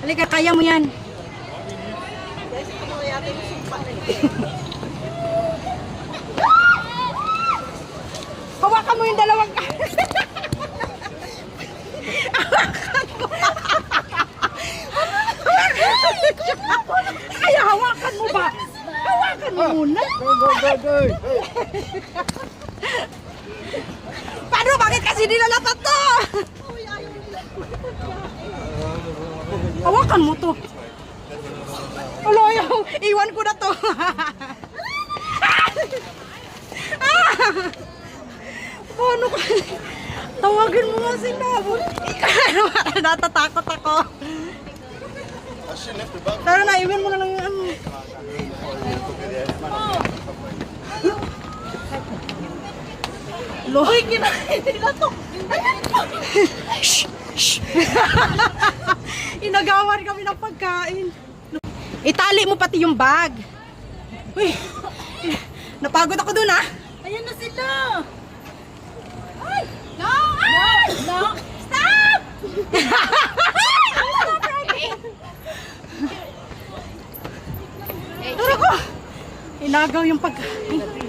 Halika, kaya mo yan. Hawakan mo yung dalawang Kaya hawakan mo ba? Hawakan mo muna. Go. Paano? Bakit kasi nilalapat to? Hawakan mo to. Aloy, iwan ko na to. Paano ka? Tawagin mo nga sila. Natatakot ako. Tara na, iwan mo na lang yung ano. Loy, nila to. Inagawan kami ng pagkain. Itali mo pati yung bag. Uy, napagod ako dun, ha? Ayan na sila! Ay! No! Ay! No! Stop! Tara ko! Inagaw yung pagkain.